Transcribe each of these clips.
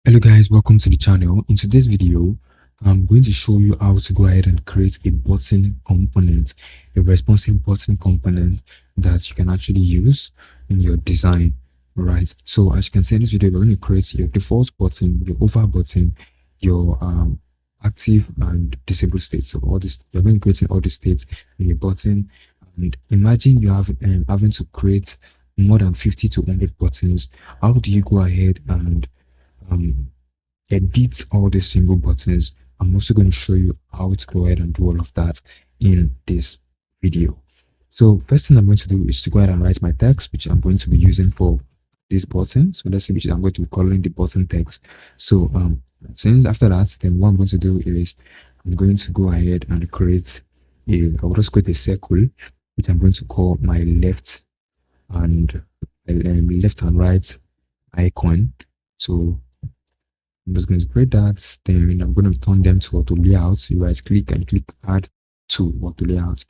Hello guys, welcome to the channel. In today's video, I'm going to show you how to go ahead and create a button component, a responsive button component that you can actually use in your design. Right. So as you can see in this video, we're going to create your default button, your over button, your active and disabled states. So all this, you're going to create all the states in your button. And imagine you have having to create more than 50 to 100 buttons. How do you go ahead and um, edit all the single buttons? I'm also going to show you how to go ahead and do all of that in this video. So first thing I'm going to do is to go ahead and write my text, which I'm going to be using for this button. So let's see which I'm going to be calling the button text. So since after that, then what I'm going to do is I'm going to go ahead and create I'll just create a circle, which I'm going to call my left and right icon. So I'm just going to create that. Then I'm going to turn them to auto layout. You guys click and click add to auto layout.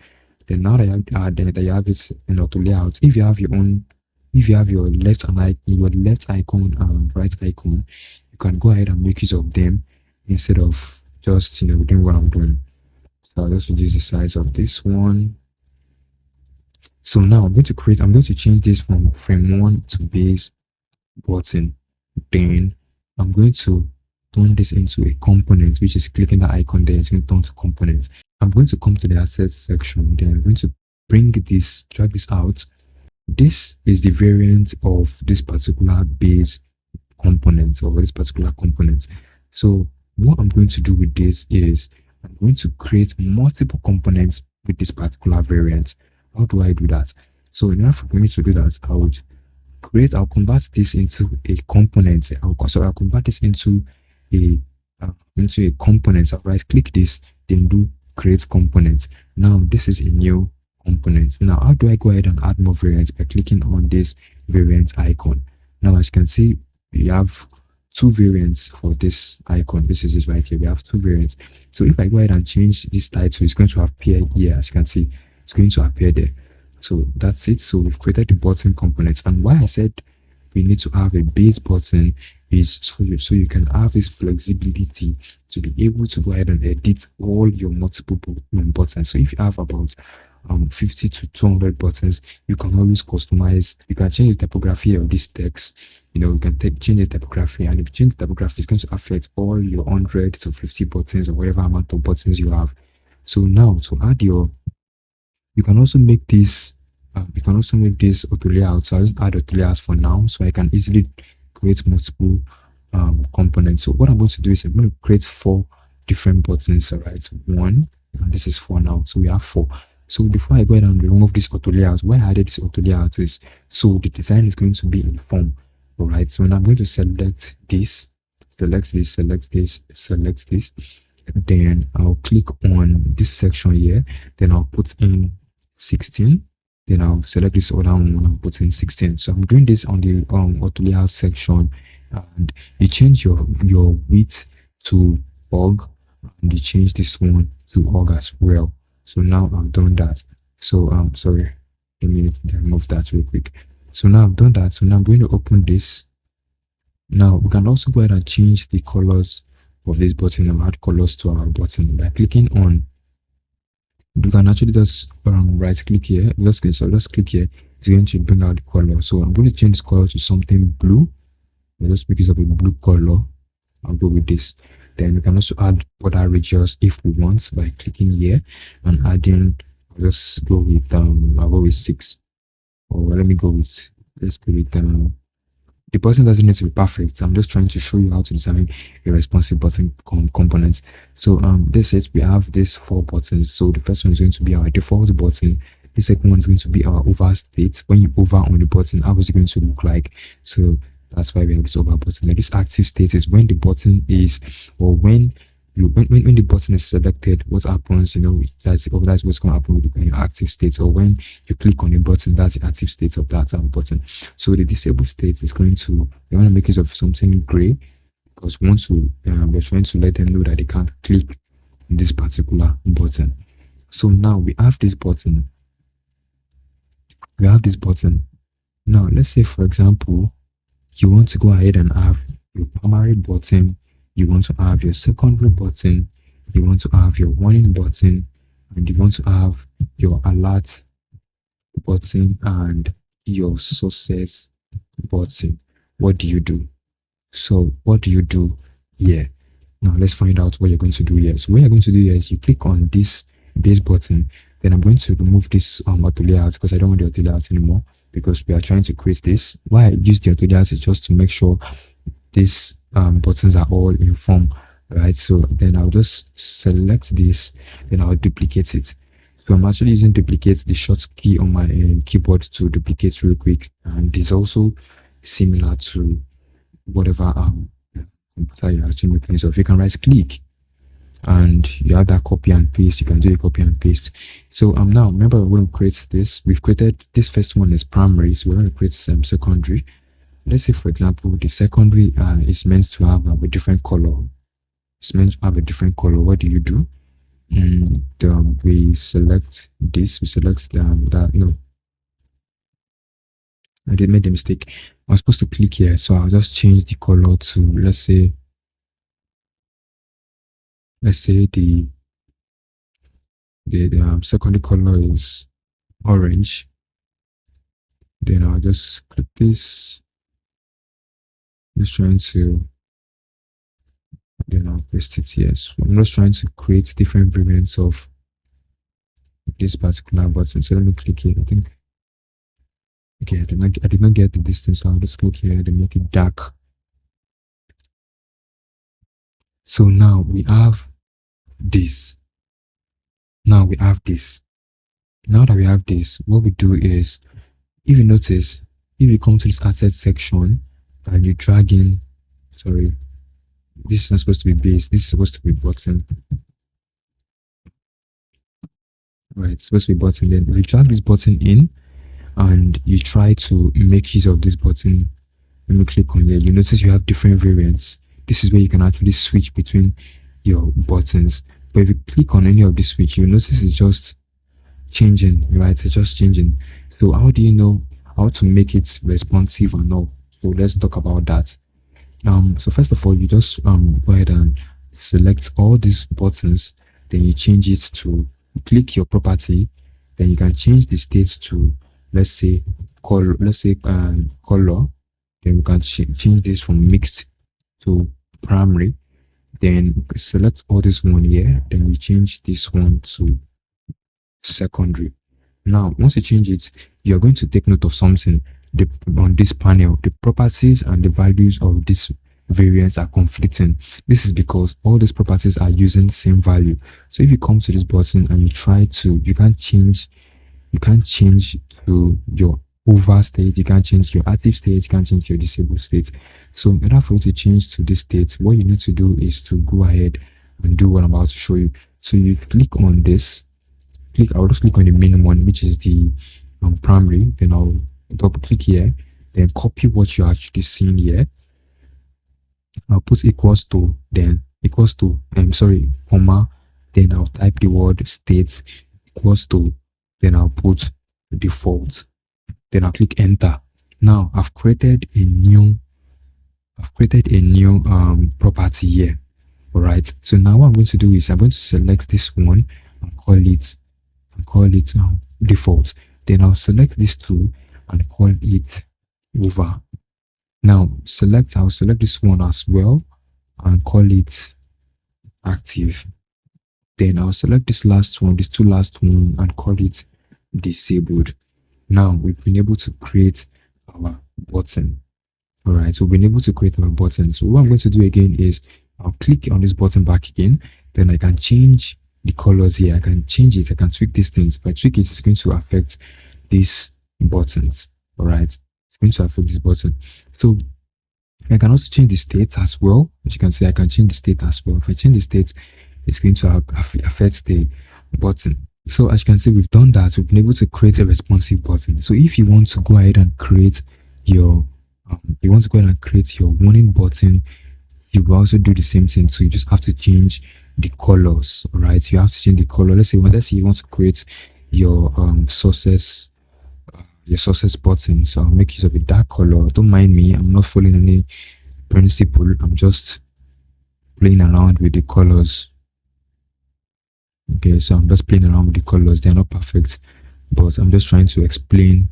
Then now that you have it in auto layout, if you have your own, if you have your left icon and right icon, you can go ahead and make use of them instead of just doing what I'm doing. So I'll just reduce the size of this one. So now I'm going to change this from frame 1 to base button. Then I'm going to turn this into a component, which is clicking the icon there. It's going to turn to components. I'm going to come to the assets section. Then I'm going to drag this out. This is the variant of this particular base component or this particular component. So what I'm going to do with this is I'm going to create multiple components with this particular variant. How do I do that? So in order for me to do that, I'll convert this into a component. I'll convert this into a component. I'll right click this, then do create components. Now this is a new component. Now how do I go ahead and add more variants? By clicking on this variant icon. Now as you can see, we have two variants for this icon. This is it right here. We have two variants. So if I go ahead and change this title, it's going to appear here. As you can see, it's going to appear there. So that's it. So we've created the button components. And why I said we need to have a base button is so you can have this flexibility to be able to go ahead and edit all your multiple buttons. So if you have about 50 to 200 buttons, you can always customize. You can change the typography of this text. You can change the typography, and if you change the typography, it's going to affect all your 100 to 50 buttons or whatever amount of buttons you have. So now to add your, you can also make this auto layout. So I'll just add auto layout for now, so I can easily create multiple components. So what I'm going to do is I'm going to create 4 different buttons. All right, 1, and this is 4 now. So we have 4. So before I go ahead and remove this auto layout, why I added this auto layout is so the design is going to be in form. All right, so now I'm going to select this, select this. Then I'll click on this section here. Then I'll put in 16. Then I'll select this other one and put in 16. So I'm doing this on the auto layout section, and you change your width to org, and you change this one to org as well. So now I've done that. So sorry, let me remove that real quick. So now I've done that. So now I'm going to open this. Now we can also go ahead and change the colors of this button and add colors to our button by clicking on. You can actually just right click here. Just click here. It's going to bring out the color. So I'm going to change this color to something blue. I'll just make use of a blue color. I'll go with this. Then we can also add border radius if we want by clicking here and adding. I'll just go with I'll go with 6. Or let's go with the button doesn't need to be perfect. I'm just trying to show you how to design a responsive button component. So this is, we have these 4 buttons. So the first one is going to be our default button. The second one is going to be our over state. When you over on the button, how is it going to look like? So that's why we have this over button. Now this active state is when the button is, or when the button is selected, what happens, that's what's going to happen with the active state. Or when you click on a button, that's the active state of that button. So the disabled state is going to, you want to make use of something gray, because once we're trying to let them know that they can't click on this particular button. So now we have this button. Now let's say, for example, you want to go ahead and have your primary button, you want to have your secondary button, you want to have your warning button, and you want to have your alert button and your success button. What do you do? So what do you do here? Now let's find out what you're going to do here. So what you're going to do here is you click on this base button. Then I'm going to remove this auto layout because I don't want the auto layout anymore, because we are trying to create this. Why I use the auto layout is just to make sure these buttons are all uniform, right? So then I'll just select this, then I'll duplicate it. So I'm actually using duplicate, the short key on my keyboard, to duplicate real quick, and it's also similar to whatever computer you're actually making use of. You can right click and you have that copy and paste. You can do a copy and paste. So now remember, we're going to create this. We've created this first one is primary, so we're going to create some secondary. Let's say, for example, the secondary is meant to have a different color. It's meant to have a different color. What do you do? We select this. We select that. No, I did make the mistake. I was supposed to click here, so I'll just change the color to, let's say the secondary color is orange. Then I'll just click this. Just trying to, then I'll paste it here. So I'm just trying to create different variants of this particular button. So let me click here. I think, okay, I did not get the distance, so I'll just click here and make it dark. So now we have this. Now we have this. Now that we have this, what we do is, if you notice, if you come to this asset section and you drag in, sorry, this is not supposed to be base, this is supposed to be button. Right, it's supposed to be button. Then if you drag this button in and you try to make use of this button, let me click on here, you notice you have different variants. This is where you can actually switch between your buttons. But if you click on any of this switch, you notice it's just changing, right? It's just changing. So how do you know how to make it responsive or not? So let's talk about that. So first of all, you just go ahead and select all these buttons, then you change it to, click your property, then you can change the state to, let's say color, color. Then we can change this from mixed to primary. Then select all this one here, then we change this one to secondary. Now once you change it, you're going to take note of something. On this panel, the properties and the values of this variants are conflicting. This is because all these properties are using the same value. So if you come to this button and you try to, you can't change to your over state, you can't change your active state, you can't change your disabled state. So in order for you to change to this state, what you need to do is to go ahead and do what I'm about to show you. So you click on this, I'll just click on the main one, which is the primary. Then I'll double click here, then copy what you're actually seeing here. I'll put equals to, then equals to, comma, then I'll type the word state equals to, then I'll put default, then I'll click enter. Now I've created a new property here. All right, so now what I'm going to do is I'm going to select this one and call it default. Then I'll select these two and call it over. Now I'll select this one as well and call it active. Then I'll select this last one, these two last one, and call it disabled. Now we've been able to create our button. All right, so we've been able to create our button. So what I'm going to do again is I'll click on this button back again. Then I can change the colors here. I can change it. I can tweak these things. If I tweak it, it's going to affect these buttons. All right, it's going to affect this button. So I can also change the state as well. As you can see, I can change the state as well. If I change the state, it's going to affect the button. So as you can see, we've done that. We've been able to create a responsive button. So if you want to go ahead and create your warning button, you will also do the same thing. So you just have to change the colors. All right, you have to change the color. Let's say you want to create your sources button. So I'll make use of a dark color. Don't mind me, I'm not following any principle. I'm just playing around with the colors. Okay, so I'm just playing around with the colors. They're not perfect, but I'm just trying to explain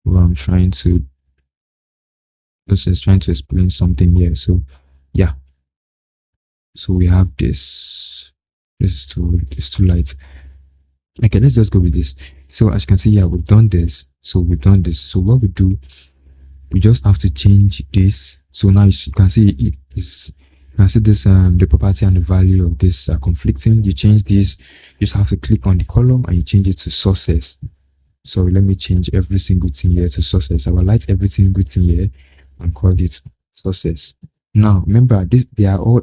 what I'm trying to just trying to explain something here. So yeah, so we have this. This is too light. Okay, let's just go with this. So as you can see, yeah, we've done this. So we've done this. So what we do, we just have to change this. So now you can see it is, you can see this, the property and the value of this are conflicting. You change this, you just have to click on the column and you change it to sources. So let me change every single thing here to sources. I will light every single thing here and call it sources. Now remember this, they are all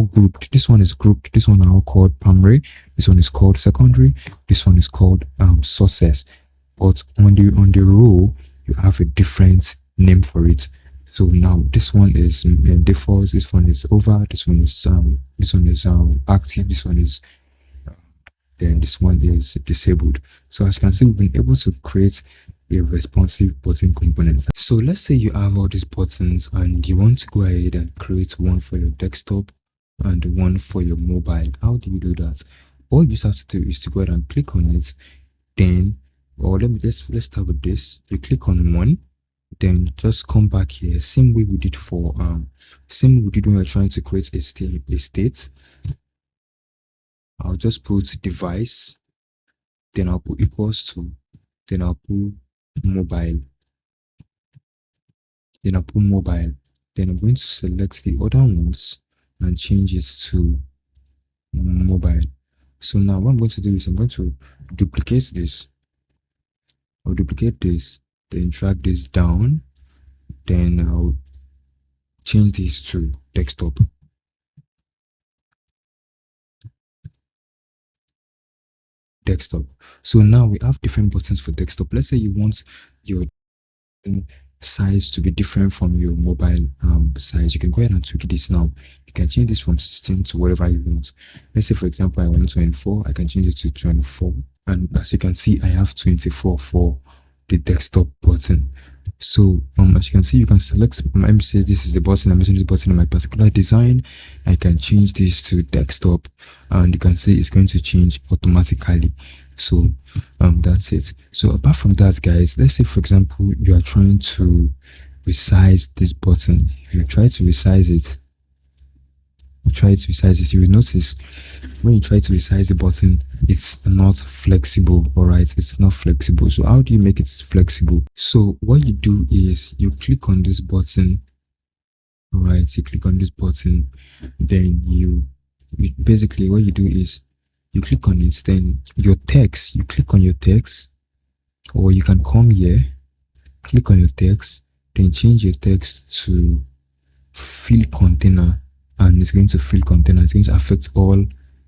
grouped. This one is grouped, this one are all called primary, this one is called secondary, this one is called sources. But on the row you have a different name for it. So now this one is default, this one is over, this one is active, this one is then this one is disabled. So as you can see, we've been able to create a responsive button component. So let's say you have all these buttons and you want to go ahead and create one for your desktop and one for your mobile. How do you do that? All you just have to do is to go ahead and click on it. Then, or let's start with this. You click on one, then just come back here. Same way we did when we are trying to create a state. I'll just put device, then I'll put equals to, then I'll put mobile, then I'll put mobile, then I'm going to select the other ones and change it to mobile. So now what I'm going to do is I'm going to duplicate this, I'll duplicate this, then drag this down, then I'll change this to desktop. Desktop. So now we have different buttons for desktop. Let's say you want your size to be different from your mobile size. You can go ahead and tweak this now. You can change this from 16 to whatever you want. Let's say for example I want 24, I can change it to 24, and as you can see I have 24 for the desktop button. So as you can see, you can select, let me say this is the button, I'm using this button in my particular design. I can change this to desktop and you can see it's going to change automatically. So that's it. So apart from that guys, let's say for example you are trying to resize this button. If you try to resize it, you will notice when you try to resize the button, it's not flexible. All right, it's not flexible. So how do you make it flexible? So what you do is you click on this button. All right, you click on this button, then you basically what you do is you click on it, then your text, you click on your text, or you can come here, click on your text, then change your text to fill container, and it's going to fill container. It's going to affect all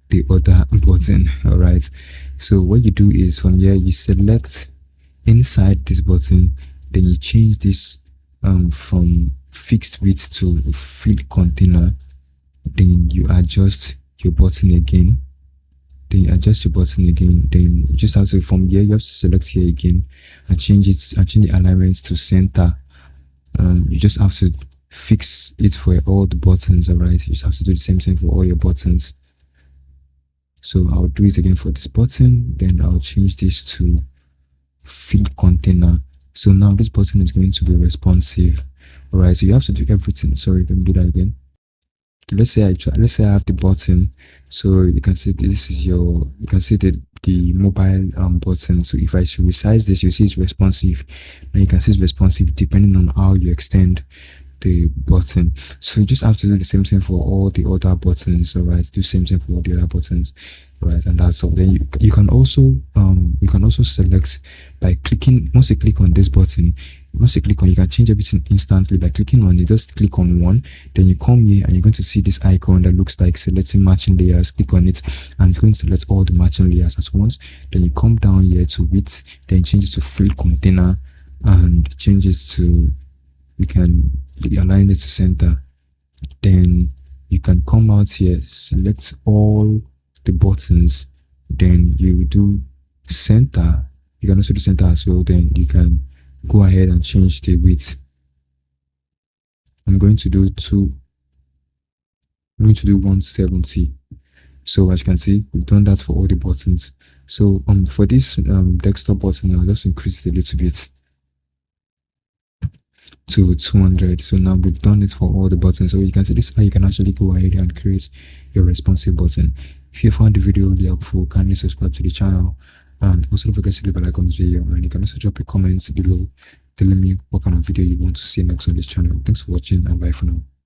the other button. All right, so what you do is from here you select inside this button, then you change this from fixed width to fill container, then you adjust your button again, then you just have to, from here you have to select here again and change it and change the alignment to center. You just have to fix it for all the buttons. All right, you just have to do the same thing for all your buttons. So I'll do it again for this button, then I'll change this to fill container. So now this button is going to be responsive. All right, so you have to do everything. Sorry, let me do that again. Let's say I have the button, so you can see this is you can see the mobile button. So if I should resize this, you see it's responsive. Now you can see it's responsive depending on how you extend the button. So you just have to do the same thing for all the other buttons. All right, do the same thing for all the other buttons. All right, and that's all. Then you can also select by clicking. Once you click on this button, you can change everything instantly by clicking on it. Just click on one, then you come here and you're going to see this icon that looks like selecting matching layers. Click on it and it's going to select all the matching layers at once. Then you come down here to width, then change it to fill container and change it to, you can align it to center. Then you can come out here, select all the buttons, then you do center. You can also do center as well. Then you can go ahead and change the width. I'm going to do two. I'm going to do 170. So as you can see, we've done that for all the buttons. So for this desktop button, I'll just increase it a little bit to 200. So now we've done it for all the buttons. So you can see this is how you can actually go ahead and create your responsive button. If you found the video really helpful, kindly subscribe to the channel, and also don't forget to leave a like on this video, and you can also drop a comment below telling me what kind of video you want to see next on this channel. Thanks for watching, and bye for now.